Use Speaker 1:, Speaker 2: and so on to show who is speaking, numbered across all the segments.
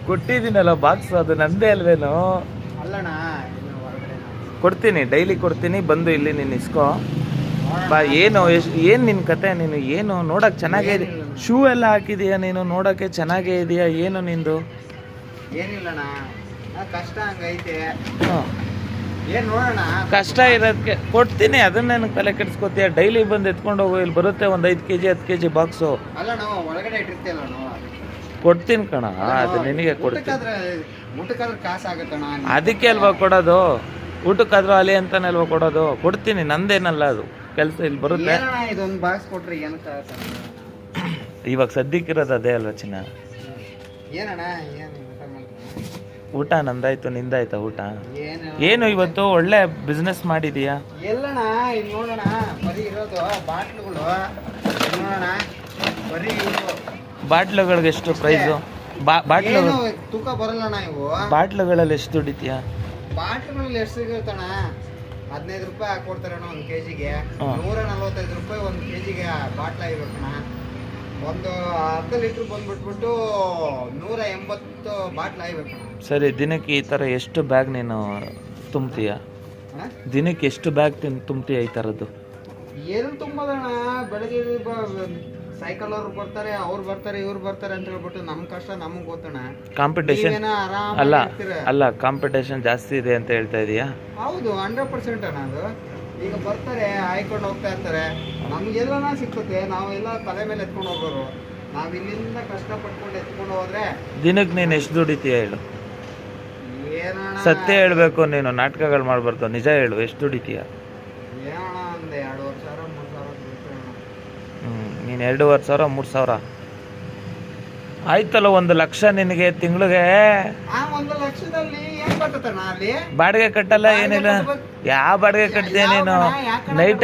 Speaker 1: ಕೊಟ್ಟಿದ್ದೀನಲ್ಲ box, ಅದು ನಂದೇ ಅಲ್ವೇನೋ.
Speaker 2: ಅಲ್ಲಣ್ಣ
Speaker 1: ಕೊಡ್ತೀನಿ, ಡೈಲಿ ಕೊಡ್ತೀನಿ, ಬಂದು ಇಲ್ಲಿ ನೀನು ಇಸ್ಕೋ ಬಾ. ಏನು ಏನು ನಿನ್ನ ಕತೆ? ನೀನು ಏನು ನೋಡಕ್ಕೆ ಚೆನ್ನಾಗೇ ಇದೆ, ಶೂ ಎಲ್ಲ ಹಾಕಿದೀಯಾ ನೀನು, ನೋಡೋಕ್ಕೆ ಚೆನ್ನಾಗೇ ಇದೆಯಾ, ಏನು ನಿಂದು?
Speaker 2: ಏನಿಲ್ಲಣ್ಣ, ಕಷ್ಟ ಹಂಗೈತೆ.
Speaker 1: ಹಾಂ,
Speaker 2: ಏನ್ ನೋಡೋಣ,
Speaker 1: ಕಷ್ಟ ಇರೋದಕ್ಕೆ ಕೊಡ್ತೀನಿ, ಅದನ್ನ ನನಗೆ ತಲೆ ಕೆಡಿಸ್ಕೊತೀಯ? ಡೈಲಿ ಬಂದು ಎತ್ಕೊಂಡು ಹೋಗು, ಇಲ್ಲಿ ಬರುತ್ತೆ ಒಂದು 5 kg 10 kg ಬಾಕ್ಸು.
Speaker 2: ಅಲ್ಲ ನಾವು ಒಳಗಡೆ ಇಟ್ಟಿರ್ತೀಯಲ್ಲ
Speaker 1: ಕೊಡ್ತೀನಿ ಕಣ, ಅದು ನಿನಗೆ ಕೊಡ್ತೀನಿ.
Speaker 2: ಊಟಕ್ಕಾದ್ರೆ ಕಾಸು ಆಗುತ್ತಣ್ಣ.
Speaker 1: ಅದಕ್ಕೆ ಅಲ್ವಾ ಕೊಡೋದು, ಊಟಕ್ಕಾದ್ರೂ ಅಲ್ಲಿ ಅಂತಾನೆ ಅಲ್ವಾ ಕೊಡೋದು. ಕೊಡ್ತೀನಿ, ನಂದೇನಲ್ಲ ಅದು ಕೆಲಸ, ಇಲ್ಲಿ ಬರುತ್ತೆ.
Speaker 2: ಇದೊಂದು ಬಾಕ್ಸ್ ಕೊಟ್ರೆ ಏನಕ್ಕ
Speaker 1: ಇವಾಗ ಸದ್ಯಕ್ಕಿರೋದು ಅದೇ ಅಲ್ವಾ ಚಿನ್ನ?
Speaker 2: ಏನಣ್ಣ
Speaker 1: ಊಟ ನಂದಾಯ್ತು, ನಿಂದಾಯ್ತಾ ಊಟ? ಏನು ಇವತ್ತು ಒಳ್ಳೆ ಬಿಸ್ನೆಸ್ ಮಾಡಿದೀಯಾ?
Speaker 2: ಎಲ್ಲಣ್ಣ ಇಲ್ಲಿ ನೋಡೋಣ, ಬರೀ ಇರೋದು ಬಾಟ್ಲುಗಳು ನೋಡೋಣ, ಬರೀ
Speaker 1: ಬಾಟ್ಲುಗಳಿಗೆ ಎಷ್ಟು ಪ್ರೈಸು? ಬಾಟ್ಲು
Speaker 2: ತೂಕ ಬರಲ್ಲಣ್ಣ ಇವು.
Speaker 1: ಬಾಟ್ಲುಗಳಲ್ಲಿ ಎಷ್ಟು ದುಡಿತೀಯಾ?
Speaker 2: ಬಾಟ್ಲುಗಳಲ್ಲಿ ಎಷ್ಟು ಸಿಗುತ್ತಣ್ಣ? 15 ರೂಪಾಯಿ ಹಾಕೊಡ್ತಾರಣ್ಣ ಒಂದು ಕೆಜಿಗೆ. 145 ರೂಪಾಯಿ ಒಂದು ಕೆಜಿಗೆ ಬಾಟ್ಲ ಇರ್ಬೇಕಣ್ಣ. ಒಂದು 10 ಲೀಟ್ರ್ ಬಂದ್ಬಿಟ್ಬಿಟ್ಟು 180 ಬಾಟ್ಲ ಆಗ್ಬೇಕಣ್ಣ.
Speaker 1: ಸರಿ, ದಿನಕ್ಕೆ ಈ ಥರ ಎಷ್ಟು ಬ್ಯಾಗ್ ನೀನು ತುಂಬ್ತೀಯ? ದಿನಕ್ಕೆ ಎಷ್ಟು ಬ್ಯಾಗ್ ತುಂಬ್ತೀಯ ಈ ಥರದ್ದು?
Speaker 2: ಎಲ್ಲಿ ತುಂಬೋದಣ್ಣ, ಬೆಳಗ್ಗೆ ಸೈಕಲ್ ಅವ್ರು ಬರ್ತಾರೆ, ಅವ್ರು ಬರ್ತಾರೆ, ಇವ್ರು ಬರ್ತಾರೆ ಅಂತ ಹೇಳ್ಬಿಟ್ಟು ನಮ್ಮ ಕಷ್ಟ ನಮಗೆ ಗೊತ್ತಣ್ಣ.
Speaker 1: ಕಾಂಪಿಟೇಷನ್ ಅಲ್ಲ, ಕಾಂಪಿಟೇಷನ್ ಜಾಸ್ತಿ ಇದೆ ಅಂತ ಹೇಳ್ತಾ ಇದೀಯಾ?
Speaker 2: ಹೌದು, 100% ಅಣ್ಣ. ಅದು ಈಗ ಬರ್ತಾರೆ, ಆಯ್ಕೊಂಡು ಹೋಗ್ತಾ ಇರ್ತಾರೆ, ನಮ್ಗೆಲ್ಲನ ಸಿಕ್ಕುತ್ತೆ, ನಾವೆಲ್ಲ ತಲೆ ಮೇಲೆ ಎತ್ಕೊಂಡು ಹೋಗೋರು. ನಾವ್ ಇಲ್ಲಿಂದ ಕಷ್ಟಪಟ್ಕೊಂಡು ಎತ್ಕೊಂಡು ಹೋದ್ರೆ
Speaker 1: ದಿನಕ್ಕೆ ನೀನು ಎಷ್ಟು ದುಡಿತೀಯ ಹೇಳು?
Speaker 2: ಏನಣ್ಣ
Speaker 1: ಸತ್ಯ ಹೇಳ್ಬೇಕು, ನೀನು ನಾಟಕಗಳು ಮಾಡ್ಬಾರ್ದು, ನಿಜ ಹೇಳು, ಎಷ್ಟು ದುಡಿತೀಯ?
Speaker 2: ಏನಣ್ಣ ಒಂದು 2,500 3,000
Speaker 1: ನೀನು 2,500 3,000 ಆಯ್ತಲ್ಲ. 1 ಲಕ್ಷ ನಿನಗೆ ತಿಂಗಳಿಗೆ.
Speaker 2: 1 ಲಕ್ಷದಲ್ಲಿ ಏನ್ ಬರ್ತದಣ್ಣ? ಅಲ್ಲಿ
Speaker 1: ಬಾಡಿಗೆ ಕಟ್ಟಲ್ಲ, ಏನಿಲ್ಲ. ಯಾವ ಬಾಡಿಗೆ ಕಟ್ತೀಯ ನೀನು? ನೈಟ್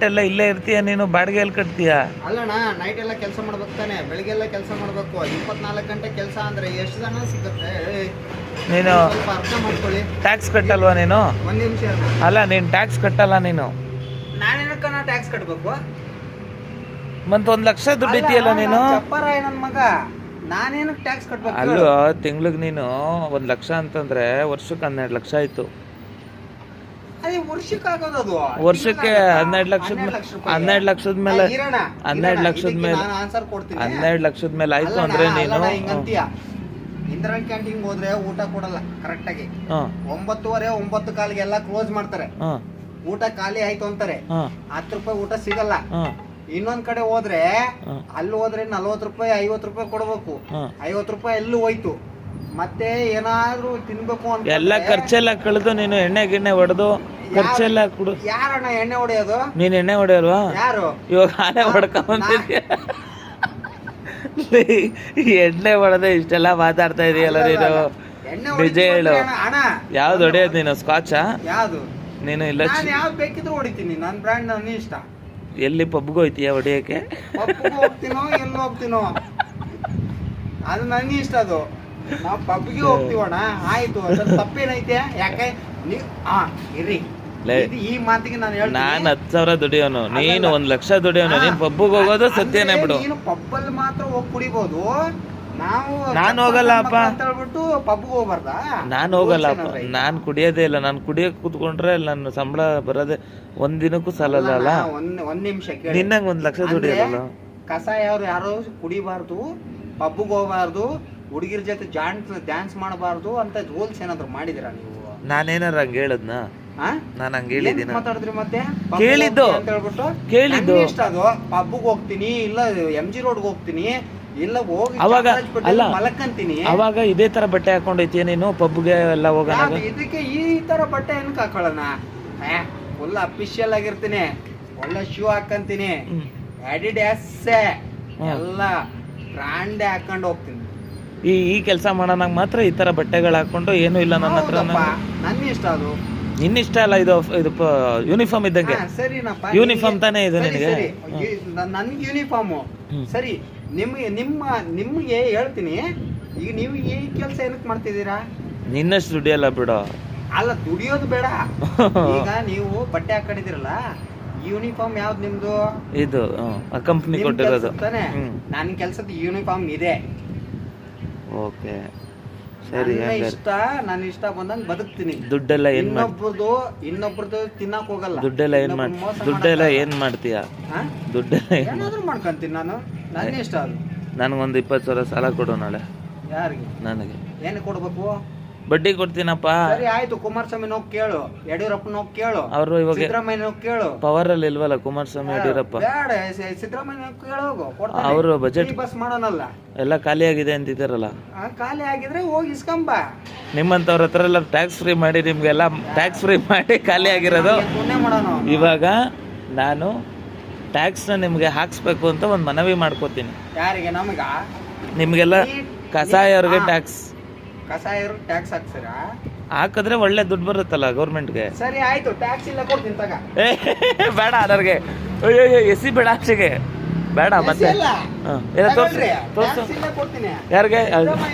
Speaker 1: ಎಲ್ಲ ಇಲ್ಲೇ ಇರ್ತೀಯ ನೀನು, ಬಾಡಿಗೆ ಎಲ್ಲಿ ಕಟ್ತೀಯ?
Speaker 2: ಅಲ್ಲಣ್ಣ, ನೈಟ್ ಎಲ್ಲ ಕೆಲಸ ಮಾಡ್ಬೇಕು ತಾನೆ, ಬೆಳಿಗ್ಗೆಲ್ಲ ಕೆಲಸ ಮಾಡ್ಬೇಕು. 24 ಗಂಟೆ ಕೆಲಸ ಅಂದ್ರೆ ಎಷ್ಟು ಜನ ಸಿಗುತ್ತೆ?
Speaker 1: ನೀನು
Speaker 2: ಅರ್ಥ ಮಾಡ್ಕೊಳ್ಳಿ.
Speaker 1: ಟ್ಯಾಕ್ಸ್ ಕಟ್ಟಲ್ವಾ ನೀನು?
Speaker 2: 1 ನಿಮಿಷ
Speaker 1: ಅಲ್ಲ, ನೀನು ಟ್ಯಾಕ್ಸ್ ಕಟ್ಟಲ್ಲ ನೀನು.
Speaker 2: ನಾನೇನಕ್ಕಣ್ಣ ಟ್ಯಾಕ್ಸ್ ಕಟ್ಬೇಕು?
Speaker 1: ಮತ್ತೆ 1 ಲಕ್ಷ ದುಡ್ಡಿತೀಯಲ್ಲ ನೀನು?
Speaker 2: ಚಪ್ಪರಾಯ ನನ್ ಮಗ, ನಾನೇನಕ್ಕೆ ಟ್ಯಾಕ್ಸ್ ಕಟ್ಬೇಕು?
Speaker 1: ಅಲ್ಲೋ, ತಿಂಗ್ಳಿಗೆ ನೀನು 1 ಲಕ್ಷ ಅಂತಂದ್ರೆ ವರ್ಷಕ್ಕೆ 12 ಲಕ್ಷ ಆಯ್ತು.
Speaker 2: ಅದೇ ವರ್ಷಕ್ಕೆ ಆಗೋದು ಅದು.
Speaker 1: ವರ್ಷಕ್ಕೆ 12 ಲಕ್ಷದ ಮೇಲೆ 12 ಲಕ್ಷದ ಮೇಲೆ 12 ಲಕ್ಷದ ಮೇಲೆ
Speaker 2: ಆನ್ಸರ್ ಕೊಡ್ತೀನಿ.
Speaker 1: 12 ಲಕ್ಷದ ಮೇಲೆ ಆಯ್ತು ಅಂದ್ರೆ ನೀನು
Speaker 2: ಹಿಂಗಂತೀಯ. ಇಂದಿರಾ ಕ್ಯಾಂಟೀನ್ ಹೋದ್ರೆ ಊಟ ಕೊಡಲ್ಲ ಕರೆಕ್ಟ್ ಆಗಿ. 9:30 9 ಕಾಲಿಗೆ ಎಲ್ಲ ಕ್ಲೋಸ್ ಮಾಡ್ತಾರೆ. ಊಟ ಖಾಲಿ ಆಯ್ತು ಅಂತಾರೆ. 10 ರೂಪಾಯಿ ಊಟ ಸಿಗಲ್ಲ. ಇನ್ನೊಂದ್ ಕಡೆ ಹೋದ್ರೆ ಅಲ್ಲಿ ಹೋದ್ರೆ 40 ರೂಪಾಯಿ 50 ರೂಪಾಯಿ ಕೊಡ್ಬೇಕು. 50 ರೂಪಾಯಿ ಎಲ್ಲೂ ಹೋಯ್ತು. ಮತ್ತೆ ಏನಾದ್ರು ತಿನ್ಬೇಕು ಅಂತ
Speaker 1: ಎಲ್ಲ ಖರ್ಚೆಲ್ಲ ಕಳೆದು ನೀನು ಎಣ್ಣೆ ಗಿಣ್ಣೆ ಹೊಡೆದು ಖರ್ಚೆಲ್ಲ ಕೊಡು.
Speaker 2: ಯಾರಣ್ಣ ಎಣ್ಣೆ ಹೊಡೆಯೋದು?
Speaker 1: ನೀನ್ ಎಣ್ಣೆ ಹೊಡೆಯಲ್ವಾ?
Speaker 2: ಯಾರು?
Speaker 1: ಇವಾಗ ಆನೆ ಹೊಡ್ಕೊಂಬಂದಿದ್ಯಾ? ಎಣ್ಣೆ ಹೊಡೆದ ಇಷ್ಟೆಲ್ಲ ಮಾತಾಡ್ತಾ ಇದೀಯಲ್ಲ ನೀನು, ನಿಜ ಹೇಳು. ಯಾವ್ದು ಹೊಡೆಯೋದು ನೀನು? ಸ್ಕಾಚಾ?
Speaker 2: ಯಾವ್ದು?
Speaker 1: ನೀನು ಇಲ್ಲ,
Speaker 2: ಯಾವ್ದು ಬೇಕಿದ್ರು ಹೊಡಿತೀನಿ. ನನ್ ಬ್ರ್ಯಾಂಡ್ ನನ್ನ ಇಷ್ಟ.
Speaker 1: ಎಲ್ಲಿ ಪಬ್ಗೆ ಹೋಯ್ತೀಯ ಹೊಡಿಯಕ್ಕೆ?
Speaker 2: ಹೋಗ್ತೀನೋ ಎಲ್ಲಿ ಹೋಗ್ತೀನೋ ಅದು ನನ್ನ ಇಷ್ಟ. ಅದು ನಾವು ಪಬ್ಗೆ ಹೋಗ್ತೀವಣ್ಣ, ಆಯ್ತು, ಅದ್ರ ತಪ್ಪೇನೈತೆ? ಯಾಕೆ ಇರಿ, ಈ ಮಾತಿಗೆ ನಾನು ಹೇಳ್ತೀನಿ,
Speaker 1: ನಾನು 10,000 ದುಡಿಯೋನು, ನೀನು 1 ಲಕ್ಷ ದುಡಿಯೋನು. ನೀನ್ ಪಬ್ಗೆ ಹೋಗೋದು ಸತ್ಯನೇ ಬಿಡು.
Speaker 2: ನೀನು ಪಬ್ಬಲ್ಲಿ ಮಾತ್ರ ಹೋಗಿ ಕುಡಿಬೋದು,
Speaker 1: ನಾನು ಹೋಗಲ್ಲಪ್ಪ
Speaker 2: ಅಂತ ಹೇಳ್ಬಿಟ್ಟು ಪಬ್ಗೆ ಹೋಗ್ಬಾರ್ದಾ?
Speaker 1: ನಾನು ಹೋಗಲ್ಲಪ್ಪ, ನಾನು ಕುಡಿಯೋದೇ ಇಲ್ಲ. ನಾನು ಕುಡಿಯಕ್ಕೆ ಕೂತ್ಕೊಂಡ್ರೆ ನನ್ನ ಸಂಬಳ ಬರೋದೇ 1 ದಿನಕ್ಕೂ ಸಾಲಲ್ಲ.
Speaker 2: ಒಂದ್ ನಿಮಿಷ,
Speaker 1: ನಿನ್ನಂಗೆ 1 ಲಕ್ಷ ದುಡಿಯೋಲ್ಲ.
Speaker 2: ಕಸಾಯವ್ರು ಯಾರು ಕುಡಿಬಾರ್ದು, ಪಬ್ಗೆ ಹೋಗ್ಬಾರ್ದು, ಹುಡುಗಿರ ಜೊತೆ ಡ್ಯಾನ್ಸ್ ಮಾಡಬಾರ್ದು ಅಂತ ರೂಲ್ಸ್ ಏನಾದ್ರು ಮಾಡಿದಿರಾ ನೀವು?
Speaker 1: ನಾನೇನಾರ ಹಂಗೆ ಹೇಳದ್ನ? ನಾನು ಹಂಗೆ ಹೇಳಿದ್ದೀನಿ.
Speaker 2: ಮಾತಾಡಿದ್ರಿ ಮತ್ತೆ
Speaker 1: ಕೇಳಿದ್ದು
Speaker 2: ಅಂತ ಹೇಳ್ಬಿಟ್ಟು
Speaker 1: ಕೇಳಿದ್ದು
Speaker 2: ಇಷ್ಟ. ಅದು ಪಬ್ಗೆ ಹೋಗ್ತೀನಿ, ಇಲ್ಲ MG ರೋಡ್ಗೆ ಹೋಗ್ತೀನಿ, ಇಲ್ಲ ಹೋಗಿ
Speaker 1: ಅವಾಗ ಅಲ್ಲ
Speaker 2: ಮಲಕ್ಕಂತೀನಿ.
Speaker 1: ಅವಾಗ ಇದೇ ತರ ಬಟ್ಟೆ ಹಾಕೊಂಡೈತಿಯ ನೀನು ಪಬ್ಗೆ ಎಲ್ಲ ಹೋಗೋಣ?
Speaker 2: ಇದಕ್ಕೆ ಈ ತರ ಬಟ್ಟೆ ಏನಕ್ಕೆ ಹಾಕೊಳ್ಳೋಣ? ಫುಲ್ ಅಫಿಷಿಯಲ್ ಆಗಿರ್ತೀನಿ, ಒಳ್ಳೆ ಶೂ ಹಾಕಂತೀನಿ, ಅಡಿಡಾಸ್ ಎಲ್ಲ ಬ್ರಾಂಡ್ ಹಾಕೊಂಡು ಹೋಗ್ತೀನಿ.
Speaker 1: ಈ ಕೆಲಸ ಮಾಡೋಣ ಮಾತ್ರ ಈ ತರ ಬಟ್ಟೆಗಳು ಹಾಕೊಂಡು ಏನು ಇಲ್ಲ ನನ್ನ ಹತ್ರ.
Speaker 2: ನನ್ನ ಇಷ್ಟ ಅದು.
Speaker 1: ನಿನ್ನ ಇಷ್ಟ ಅಲ್ಲ, ಇದು ಯೂನಿಫಾರ್ಮ್ ಇದ್ದಂಗೆ.
Speaker 2: ಸರಿನಪ್ಪ,
Speaker 1: ಯೂನಿಫಾರ್ಮ್ ತಾನೇ ಇದು ನಿನಗೆ?
Speaker 2: ನನ್ಗೆ ಯೂನಿಫಾರ್ಮ್ ಸರಿ. ನಿಮ್ಗೆ ಹೇಳ್ತೀನಿ, ಈಗ ನೀವು ಈ ಕೆಲಸ ಏನಕ್ಕೆ ಮಾಡ್ತಿದ್ದೀರಾ?
Speaker 1: ನಿನ್ನಷ್ಟು ದುಡಿಯಲ್ಲ ಬಿಡು.
Speaker 2: ಅಲ್ಲ, ದುಡಿಯೋದು ಬೇಡ. ಈಗ ನೀವು ಬಟ್ಟೆ ಹಾಕೊಂಡಿದ್ದೀರಲ್ಲ, ಯೂನಿಫಾರ್ಮ್ ಯಾವ್ದು ನಿಮ್ದು? ಇದು
Speaker 1: ಕಂಪ್ನಿ ಕೊಟ್ಟಿರೋದು
Speaker 2: ತಾನೆ. ನನ್ನ ಕೆಲಸದ ಯೂನಿಫಾರ್ಮ್ ಇದೆ.
Speaker 1: ಓಕೆ, ಸರಿ
Speaker 2: ನನ್ನ
Speaker 1: ಹಂಗಾರೆ
Speaker 2: ಇಷ್ಟ ನಾನು ಇಷ್ಟ ಬಂದಂಗ್ ಬದುಕ್ತೀನಿ.
Speaker 1: ದುಡ್ಡೆಲ್ಲ ಏನ್ ಮಾಡಿ
Speaker 2: ಇನ್ನೊಬ್ರದ್ದು ತಿನ್ನಕ್ ಹೋಗಲ್ಲ.
Speaker 1: ದುಡ್ಡೆಲ್ಲ ಏನ್ ಮಾಡಿ ದುಡ್ಡೆಲ್ಲ ಏನ್ ಮಾಡ್ತೀಯ? ದುಡ್ಡೆಲ್ಲ
Speaker 2: ಏನಾದ್ರೂ ಮಾಡ್ಕೊಂತೀನಿ ನಾನು, ನನ್ನ ಇಷ್ಟ ಅದು.
Speaker 1: ನನಗೊಂದು 20,000 ಸಾಲ ಕೊಡು ನಾಳೆ.
Speaker 2: ಯಾರಿಗೆ?
Speaker 1: ನನಗೆ.
Speaker 2: ಏನು ಕೊಡ್ಬೇಕು?
Speaker 1: ಬಡ್ಡಿ ಕೊಡ್ತೀನಪ್ಪ.
Speaker 2: ಸರಿ ಆಯ್ತು, ಕುಮಾರಸ್ವಾಮಿ ಹೋಗಿ ಕೇಳು, ಯಡಿಯೂರಪ್ಪನ ಹೋಗಿ ಕೇಳು,
Speaker 1: ಅವರು ಇವಾಗ
Speaker 2: ಸಿದ್ದರಾಮಯ್ಯ ಹೋಗಿ ಕೇಳು.
Speaker 1: ಪವರ್ ಅಲ್ಲಿ ಇಲ್ವಲ್ಲ ಕುಮಾರಸ್ವಾಮಿ ಯಡಿಯೂರಪ್ಪ.
Speaker 2: ಬೇಡ, ಸಿದ್ದರಾಮಯ್ಯ ಕೇಳೋಗು,
Speaker 1: ಅವರು ಬಜೆಟ್
Speaker 2: ಬಸ್ ಮಾಡೋಣಲ್ಲ.
Speaker 1: ಎಲ್ಲ ಖಾಲಿ ಆಗಿದೆ ಅಂತಿದ್ದಾರಲ್ಲ.
Speaker 2: ಖಾಲಿ ಆಗಿದ್ರೆ ಹೋಗಿ ಇಸ್ಕೊಂಬ.
Speaker 1: ನಿಮ್ಮಂತವ್ರ ಹತ್ರ ಎಲ್ಲ ಟ್ಯಾಕ್ಸ್ ಫ್ರೀ ಮಾಡಿ, ನಿಮ್ಗೆಲ್ಲ ಟ್ಯಾಕ್ಸ್ ಫ್ರೀ ಮಾಡಿ ಖಾಲಿ ಆಗಿರೋದು.
Speaker 2: ಪುಣ್ಯ ಮಾಡೋಣ.
Speaker 1: ಇವಾಗ ನಾನು ಟ್ಯಾಕ್ಸ್ನ ನಿಮ್ಗೆ ಹಾಕ್ಸ್ಬೇಕು ಅಂತ ಒಂದು ಮನವಿ ಮಾಡ್ಕೋತೀನಿ.
Speaker 2: ಯಾರಿಗೆ? ನಮಗ?
Speaker 1: ನಿಮ್ಗೆಲ್ಲ ಕಸಾಯವ್ರಿಗೆ ಟ್ಯಾಕ್ಸ್.
Speaker 2: ಕಸಾಯರು ಟ್ಯಾಕ್ಸ್ ಹಾಕ್ಸಿರ?
Speaker 1: ಹಾಕಿದ್ರೆ ಒಳ್ಳೆ ದುಡ್ಡು ಬರುತ್ತಲ್ಲ ಗೌರ್ಮೆಂಟ್ಗೆ.
Speaker 2: ಸರಿ ಆಯ್ತು, ಟ್ಯಾಕ್ಸ್ ಇಲ್ಲ ಕೊಡ್ತೀನಿ ತಗ.
Speaker 1: ಬೇಡ ಅದರ್ಗೆ, ಅಯ್ಯೋ ಎಸಿ ಬೇಡ ಆಚೆಗೆ ಬೇಡ. ಮತ್ತೆ
Speaker 2: ಕೊಡ್ತೀನಿ.
Speaker 1: ಯಾರಿಗೆ?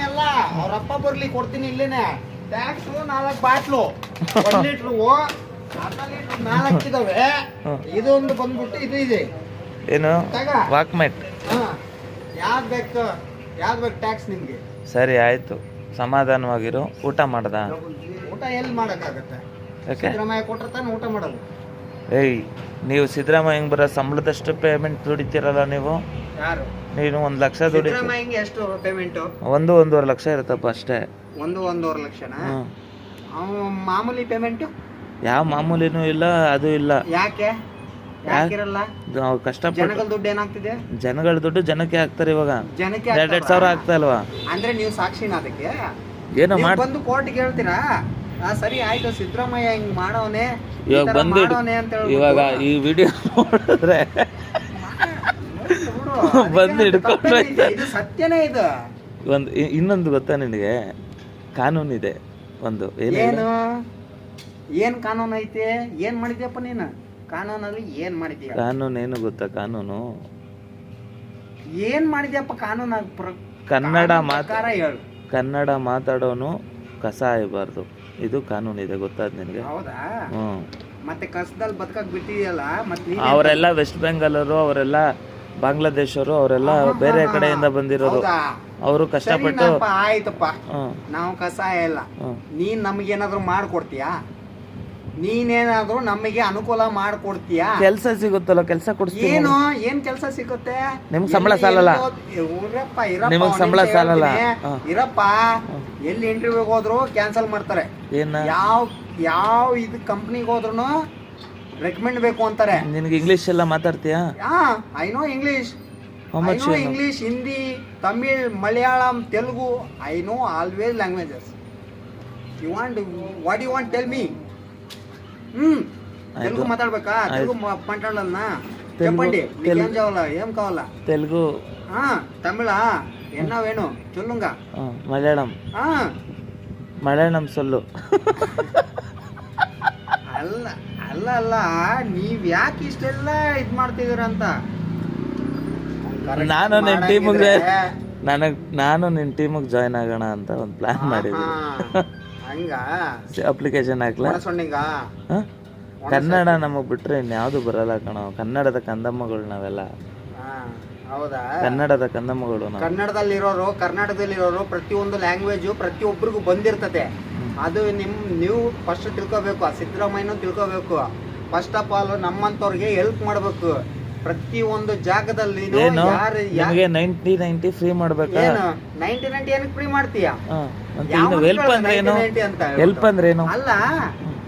Speaker 2: ಎಲ್ಲ ಅವ್ರ ಅಪ್ಪ ಬರ್ಲಿ ಕೊಡ್ತೀನಿ. ಇಲ್ಲೇನೆ ಟ್ಯಾಕ್ಸ್ 4 ಬಾಟ್ಲು, 1 ಲೀಟ್ರು, ಅರ್ಧ ಲೀಟ್ರು 4 ಇದಾವೆ. ಇದೊಂದು ಬಂದ್ಬಿಟ್ಟು ಇದು ಇದೆ
Speaker 1: ಏನು ವಾಕ್ಮೆಟ್.
Speaker 2: ಯಾವ್ದು ಬೇಕು ಟ್ಯಾಕ್ಸ್ ನಿಮ್ಗೆ?
Speaker 1: ಸರಿ ಆಯ್ತು, ಸಮಾಧಾನವಾಗಿರು. ಊಟ ಮಾಡ್ದ?
Speaker 2: ಊಟ ಎಲ್ಲಿ ಮಾಡಕ್ಕಾಗತ್ತೆ? ಸಿದ್ದರಾಮಯ್ಯ ಕೊಟ್ರೆ ತಾನೆ ಊಟ ಮಾಡೋದು.
Speaker 1: ಏಯ್, ನೀವು ಸಿದ್ದರಾಮಯ್ಯ ಬರೋ ಸಂಬಳದಷ್ಟು ಪೇಮೆಂಟ್ ದುಡಿತೀರಲ್ಲ ನೀವು.
Speaker 2: ಯಾರು?
Speaker 1: ನೀನು 1 ಲಕ್ಷ ದುಡಿ.
Speaker 2: ಸಿದ್ದರಾಮಯ್ಯಂಗೆ ಎಷ್ಟು ಪೇಮೆಂಟು?
Speaker 1: 1-1.5 ಲಕ್ಷ ಇರುತ್ತಪ್ಪ ಅಷ್ಟೇ.
Speaker 2: 1-1.5 ಲಕ್ಷನಾ? ಮಾಮೂಲಿ ಪೇಮೆಂಟು? ಯಾವ
Speaker 1: ಮಾಮೂಲಿನೂ ಇಲ್ಲ, ಅದು ಇಲ್ಲ.
Speaker 2: ಯಾಕೆ ಯಾಕಿರಲ್ಲ?
Speaker 1: ಕಷ್ಟಪಟ್ಟು
Speaker 2: ಜನಗಳ ದುಡ್ಡು ಏನಾಗ್ತಿದೆ?
Speaker 1: ಜನಗಳ ದುಡ್ಡು ಜನಕ್ಕೆ ಹಾಕ್ತಾರೆ ಇವಾಗ.
Speaker 2: ಜನಕ್ಕೆ
Speaker 1: 2,000 ಆಗ್ತಾ ಇಲ್ವಾ?
Speaker 2: ಅಂದ್ರೆ ನೀವು ಸಾಕ್ಷಿನ ಅದಕ್ಕೆ?
Speaker 1: ಏನೋ ಮಾಡಿ
Speaker 2: ಬಂದು ಕೋರ್ಟ್ಗೆ ಹೇಳ್ತೀರಾ? ಸರಿ ಆಯ್ತು, ಸಿದ್ದರಾಮಯ್ಯ ಹಿಂಗ್ ಮಾಡೋನೆ
Speaker 1: ಇವಾಗ ಬಂದು
Speaker 2: ಅಂತ
Speaker 1: ಇವಾಗ ಈ ವಿಡಿಯೋ ನೋಡಿದ್ರೆ ಬಂದು ಹಿಡ್ಕೊಂಡ್ರೆ
Speaker 2: ಇದು ಸತ್ಯನೇ. ಇದು
Speaker 1: ಒಂದು ಇನ್ನೊಂದು ಗೊತ್ತಾ ನಿನಗೆ? ಕಾನೂನಿದೆ ಒಂದು.
Speaker 2: ಏನ್ ಕಾನೂನು ಐತೆ? ಏನ್ ಮಾಡಿದ್ಯಪ್ಪ ನೀನು ಕಾನೂನಲ್ಲಿ? ಏನ್ ಮಾಡಿದ್ಯಾ?
Speaker 1: ಕಾನೂನು ಏನು ಗೊತ್ತಾ? ಕಾನೂನು
Speaker 2: ಏನ್ ಮಾಡಿದ್ಯಪ್ಪ ಕಾನೂನು?
Speaker 1: ಕನ್ನಡ ಮಾತಾಡೋನು ಕಸ ಆಯಬಾರ್ದು, ಇದು ಕಾನೂನಿದೆ. ಗೊತ್ತಾದ್ ನಿನಗೆ?
Speaker 2: ಹೌದಾ? ಮತ್ತೆ ಕಸದಲ್ಲಿ ಬದುಕಕ್ ಬಿಟ್ಟಿದೆಯಲ್ಲ ಮತ್ತೆ.
Speaker 1: ಅವರೆಲ್ಲ ವೆಸ್ಟ್ ಬೆಂಗಾಲರು, ಅವರೆಲ್ಲ ಬಾಂಗ್ಲಾದೇಶರು, ಅವರೆಲ್ಲ ಬೇರೆ ಕಡೆಯಿಂದ ಬಂದಿರೋರು. ಅವರು ಕಷ್ಟಪಟ್ಟು.
Speaker 2: ಆಯ್ತಪ್ಪ, ನಾವು ಕಸ ಇಲ್ಲ. ನೀನ್ ನಮ್ಗೇನಾದ್ರು ಮಾಡ್ಕೊಡ್ತೀಯಾ? ನೀನೇನಾದ್ರೂ ನಮಗೆ ಅನುಕೂಲ ಮಾಡ್ಕೊಡ್ತೀಯಾ?
Speaker 1: ಕೆಲಸ ಸಿಗುತ್ತಲ್ಲ, ಕೆಲಸ ಕೊಡ್ತೀನಿ.
Speaker 2: ಏನ್ ಕೆಲಸ ಸಿಗುತ್ತೆ?
Speaker 1: ನಿಮ್ಗೆ ಸಂಬಳ ಸಾಲಲ್ಲ. ನಿಮಗ್ ಸಂಬಳ ಸಾಲಲ್ಲ.
Speaker 2: ಇರಪ್ಪ, ಎಲ್ಲಿ ಇಂಟರ್ವ್ಯೂಗೆ ಹೋದ್ರು ಕ್ಯಾನ್ಸಲ್ ಮಾಡ್ತಾರೆ. ಯಾವ ಇದು ಕಂಪ್ನಿಗೆ ಹೋದ್ರು ರೆಕಮೆಂಡ್ ಬೇಕು ಅಂತಾರೆ.
Speaker 1: ನಿನಗೆ ಇಂಗ್ಲಿಷ್ ಎಲ್ಲ ಮಾತಾಡ್ತೀಯಾ?
Speaker 2: I know English, English, Hindi, Tamil, Malayalam, Telugu. I know always languages. You want what you want tell me? Telugu మాట్లాడబెకా? తెలుగు మాట్లాడాలన్నా చెప్పండి. మీకేం కావాలా? ఏం కావాలా?
Speaker 1: తెలుగు,
Speaker 2: తమిళా? ఎన్నా వేణు చొల్లుంగ.
Speaker 1: మలయాళం. మలయాళం సొల్ಲು.
Speaker 2: ಅಲ್ಲ ಅಲ್ಲ ಅಲ್ಲ, ನೀವ್ ಯಾಕೆ ಇಷ್ಟೆಲ್ಲ ಇದ್ ಮಾಡ್ತಿದೀರಂತ.
Speaker 1: ನಾನು ನಿನ್ ಟೀಮಿಗೆ ಜಾಯ್ನ್ ಆಗೋಣ ಅಂತ ಒಂದು ಪ್ಲಾನ್ ಮಾಡಿದ್ದೀನಿ.
Speaker 2: ಹಂಗ
Speaker 1: ಅಪ್ಲಿಕೇಶನ್ ಹಾಕ್ಲಾ? ಕನ್ನಡ ನಮಗ್ ಬಿಟ್ರೆ ಇನ್ಯಾವುದು ಬರಲ್ಲ ಕಣೋ. ಕನ್ನಡದ ಕಂದಮ್ಮಗಳು ನಾವೆಲ್ಲ.
Speaker 2: ಹೌದಾ?
Speaker 1: ಕನ್ನಡದ ಕಂದಮ್ಮಗಳು.
Speaker 2: ಕರ್ನಾಟಕದಲ್ಲಿರೋರು ಪ್ರತಿಯೊಂದು ಲ್ಯಾಂಗ್ವೇಜು ಪ್ರತಿಯೊಬ್ಬರಿಗೂ ಬಂದಿರ್ತದೆ. ಅದು ನೀವು ಫಸ್ಟ್ ತಿಳ್ಕೋಬೇಕು. ಸಿದ್ದರಾಮಯ್ಯನೂ ತಿಳ್ಕೋಬೇಕು. ಫಸ್ಟ್ ಆಫ್ ಆಲ್ ನಮ್ಮಂತವ್ರಿಗೆ ಹೆಲ್ಪ್ ಮಾಡ್ಬೇಕು. ಪ್ರತಿಯೊಂದು ಜಾಗದಲ್ಲಿ
Speaker 1: 90 ಫ್ರೀ ಮಾಡ್ಬೇಕಾ?
Speaker 2: 90 ಏನಕ್ಕೆ ಫ್ರೀ ಮಾಡ್ತೀಯಾ?
Speaker 1: ಹೆಲ್ಪ್ ಅಂದ್ರೆ ಏನು?
Speaker 2: ಅಲ್ಲ,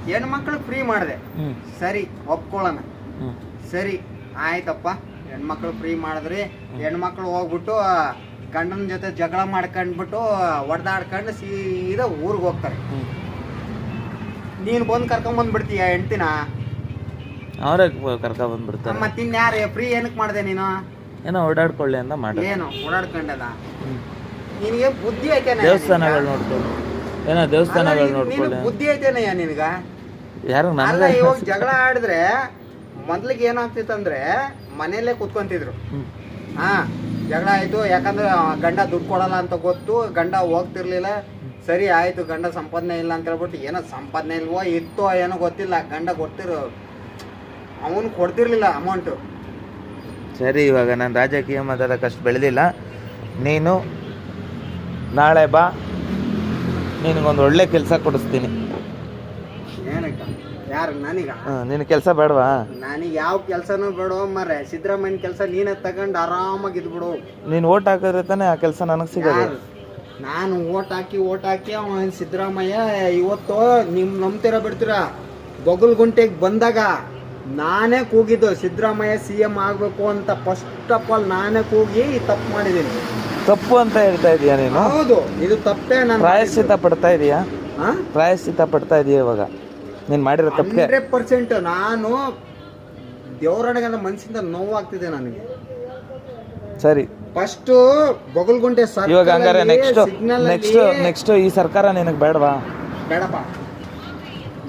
Speaker 2: ಹೆಣ್ಮಕ್ಳು ಫ್ರೀ ಮಾಡಿದೆ, ಸರಿ ಒಪ್ಕೊಳ್ಳೋಣ. ಸರಿ ಆಯ್ತಪ್ಪ, ಹೆಣ್ಮಕ್ಳು ಫ್ರೀ ಮಾಡಿದ್ರಿ. ಹೆಣ್ಮಕ್ಳು ಹೋಗ್ಬಿಟ್ಟು ಗಂಡನ ಜೊತೆ ಜಗಳ ಮಾಡ್ಕೊಂಡ್ಬಿಟ್ಟು ಹೊಡೆದಾಡ್ಕೊಂಡು ಸೀದಾ ಊರಿಗೆ ಹೋಗ್ತಾರೆ. ನೀನು ಬಂದು ಕರ್ಕೊಂಬಂದ್ಬಿಡ್ತೀಯ ಹೆಂಡ್ತಿನ?
Speaker 1: ಅವರೇ ಕರ್ಕೊಂಡ್ ಬಂದ್ಬಿಡ್ತಾರೆ.
Speaker 2: ಮತ್ತಿನ್ಯಾರು ಫ್ರೀ ಏನಕ್ಕೆ ಮಾಡಿದೆ ನೀನು?
Speaker 1: ಏನೋ ಓಡಾಡ್ಕೊಳ್ಳಿ ಅಂತ ಮಾಡಿ.
Speaker 2: ಏನು ಓಡಾಡ್ಕೊಂಡದ? ನಿನಗೆ ಬುದ್ಧಿ ಐತೇನ?
Speaker 1: ದೇವಸ್ಥಾನಗಳು ನೋಡ್ಕೊಂಡು ಏನೋ ದೇವಸ್ಥಾನಗಳು ನೋಡ್ಕೊಳ್ಳಿ.
Speaker 2: ಬುದ್ಧಿ ಐತೇನಯ್ಯ ನಿನಗ?
Speaker 1: ಯಾರು?
Speaker 2: ಅಲ್ಲ, ಇವಾಗ ಜಗಳ ಆಡಿದ್ರೆ ಮೊದ್ಲಿಗೆ ಏನಾಗ್ತಿತ್ತಂದ್ರೆ ಮನೇಲೆ ಕುತ್ಕೊಂತಿದ್ರು. ಜಗಳ ಆಯ್ತು, ಯಾಕಂದ್ರೆ ಗಂಡ ದುಡ್ಡು ಕೊಡಲ್ಲ ಅಂತ ಗೊತ್ತು. ಗಂಡ ಹೋಗ್ತಿರ್ಲಿಲ್ಲ. ಸರಿ ಆಯ್ತು, ಗಂಡ ಸಂಪಾದನೆ ಇಲ್ಲ ಅಂತ ಹೇಳ್ಬಿಟ್ಟು, ಏನೋ ಸಂಪಾದನೆ ಇಲ್ವೋ ಇತ್ತೋ ಏನೋ ಗೊತ್ತಿಲ್ಲ, ಗಂಡ ಅವನು ಕೊಡ್ತಿರ್ಲಿಲ್ಲ ಅಮೌಂಟು.
Speaker 1: ಸರಿ, ಇವಾಗ ನಾನು ರಾಜಕೀಯ ಮಾತಾಡೋಕ್ಕಷ್ಟು ಬೆಳೆದಿಲ್ಲ. ನೀನು ನಾಳೆ ಬಾ, ನಿನಗೊಂದು ಒಳ್ಳೆ ಕೆಲಸ ಕೊಡಿಸ್ತೀನಿ.
Speaker 2: ಏನಕ್ಕ? ಯಾರು? ನನಗ?
Speaker 1: ನಿನ್ನ ಕೆಲಸ ಬೇಡವಾ?
Speaker 2: ನನಗೆ ಯಾವ ಕೆಲಸನೂ ಬೇಡ ಮರೆ. ಸಿದ್ದರಾಮಯ್ಯನ ಕೆಲಸ ನೀನೇ ತಗೊಂಡು ಆರಾಮಾಗಿ ಇದ್ಬಿಡು.
Speaker 1: ನೀನು ಓಟ್ ಹಾಕಿದ್ರೆ ತಾನೇ ಆ ಕೆಲಸ ನನಗೆ ಸಿಗೋದು.
Speaker 2: ನಾನು ಓಟ್ ಹಾಕಿ ಅವನ ಸಿದ್ದರಾಮಯ್ಯ ಇವತ್ತು ನಿಮ್ ನಂಬ್ತೀರ ಬಿಡ್ತೀರ, ಬೊಗಲ್ಗುಂಟೆಗೆ ಬಂದಾಗ ನಾನೇ ಕೂಗಿದ್ದು ಸಿದ್ದರಾಮಯ್ಯ CM ಆಗ್ಬೇಕು ಅಂತ. ಫಸ್ಟ್ ಆಫ್ ಆಲ್ ನಾನೇ ಕೂಗಿ ತಪ್ಪು ಮಾಡಿದ್ದೀನಿ.
Speaker 1: ತಪ್ಪು ಅಂತ ಹೇಳ್ತಾ ಇದೀಯಾ ನೀನು?
Speaker 2: ಹೌದು, ಇದು ತಪ್ಪೇ. ನಾನು
Speaker 1: ಪ್ರಾಯಶ್ಚಿತ್ತ ಪಡ್ತಾ ಇದೀಯಾ? ಪ್ರಾಯಶ್ಚಿತ್ತ ಪಡ್ತಾ ಇದೀಯ ಇವಾಗ ನೀನು ಮಾಡಿರೋ ತಪ್ಪಿಗೆ?
Speaker 2: 100% ನಾನು ದೇವರೊಳಗೆ ಮನಸ್ಸಿಂದ ನೋವಾಗ್ತಿದೆ ನನಗೆ.
Speaker 1: ಸರಿ,
Speaker 2: ಫಸ್ಟ್ ಬೊಗಲ್ಗುಂಟೆ
Speaker 1: ಇವಾಗ ಹಂಗಾರೆ ನೆಕ್ಸ್ಟ್ ಈ ಸರ್ಕಾರ ನಿನಗೆ ಬೇಡವಾ?
Speaker 2: ಬೇಡಪ್ಪ,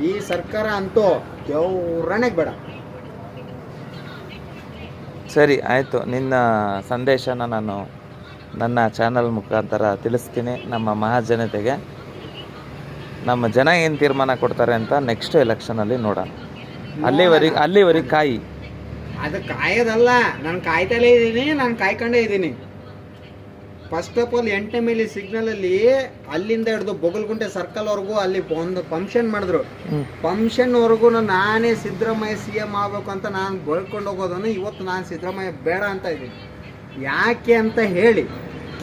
Speaker 2: ಈ ಸರ್ಕಾರ ಅಂತೂ ದೇವರಣೆಗೆ ಬೇಡ.
Speaker 1: ಸರಿ ಆಯಿತು, ನಿನ್ನ ಸಂದೇಶನ ನಾನು ನನ್ನ ಚಾನಲ್ ಮುಖಾಂತರ ತಿಳಿಸ್ತೀನಿ ನಮ್ಮ ಮಹಾಜನತೆಗೆ. ನಮ್ಮ ಜನ ಏನು ತೀರ್ಮಾನ ಕೊಡ್ತಾರೆ ಅಂತ ನೆಕ್ಸ್ಟ್ ಎಲೆಕ್ಷನಲ್ಲಿ ನೋಡೋಣ. ಅಲ್ಲಿವರೆಗೆ ಕಾಯಿ.
Speaker 2: ಅದು ಕಾಯೋದಲ್ಲ, ನಾನು ಕಾಯ್ತಲೇ ಇದ್ದೀನಿ, ನಾನು ಕಾಯ್ಕೊಂಡೇ ಇದ್ದೀನಿ. ಫಸ್ಟ್ ಆಫ್ ಆಲ್ 8ನೇ ಮೈಲಿ ಸಿಗ್ನಲಲ್ಲಿ ಅಲ್ಲಿಂದ ಹಿಡಿದು ಬೊಗಲ್ಗುಂಟೆ ಸರ್ಕಲ್ವರೆಗೂ ಅಲ್ಲಿ ಒಂದು ಫಂಕ್ಷನ್ ಮಾಡಿದ್ರು. ಫಂಕ್ಷನ್ವರೆಗೂ ನಾನೇ ಸಿದ್ದರಾಮಯ್ಯ CM ಆಗಬೇಕು ಅಂತ ನಾನು ಬೆಳ್ಕೊಂಡು ಹೋಗೋದನ್ನು ಇವತ್ತು ನಾನು ಸಿದ್ದರಾಮಯ್ಯ ಬೇಡ ಅಂತ ಇದ್ದೀನಿ. ಯಾಕೆ ಅಂತ ಹೇಳಿ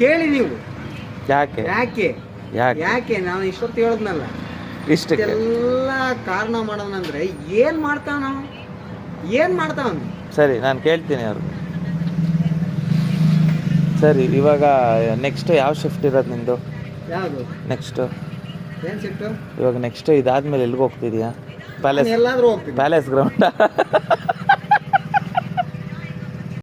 Speaker 2: ಕೇಳಿ ನೀವು. ಯಾಕೆ ಯಾಕೆ ಯಾಕೆ ನಾನು ಇಷ್ಟೊತ್ತು ಹೇಳಿದ್ನಲ್ಲ, ಇಷ್ಟೆಲ್ಲ ಕಾರಣ ಮಾಡೋದಂದ್ರೆ ಏನು ಮಾಡ್ತಾನ?
Speaker 1: ಸರಿ, ನಾನು ಕೇಳ್ತೀನಿ ಅವರು. ಸರಿ, ಇವಾಗ ನೆಕ್ಸ್ಟ್ ಯಾವ ಶಿಫ್ಟ್ ಇರೋದು ನಿಂದು?
Speaker 2: ಯಾವುದು
Speaker 1: ನೆಕ್ಸ್ಟು?
Speaker 2: ಏನು ಶಿಫ್ಟು?
Speaker 1: ಇವಾಗ ನೆಕ್ಸ್ಟ್ ಇದಾದ್ಮೇಲೆ ಎಲ್ಲಿಗೆ ಹೋಗ್ತಿದ್ಯಾ?
Speaker 2: ಎಲ್ಲಾದ್ರೂ ಹೋಗ್ತೀನಿ.
Speaker 1: Palace ground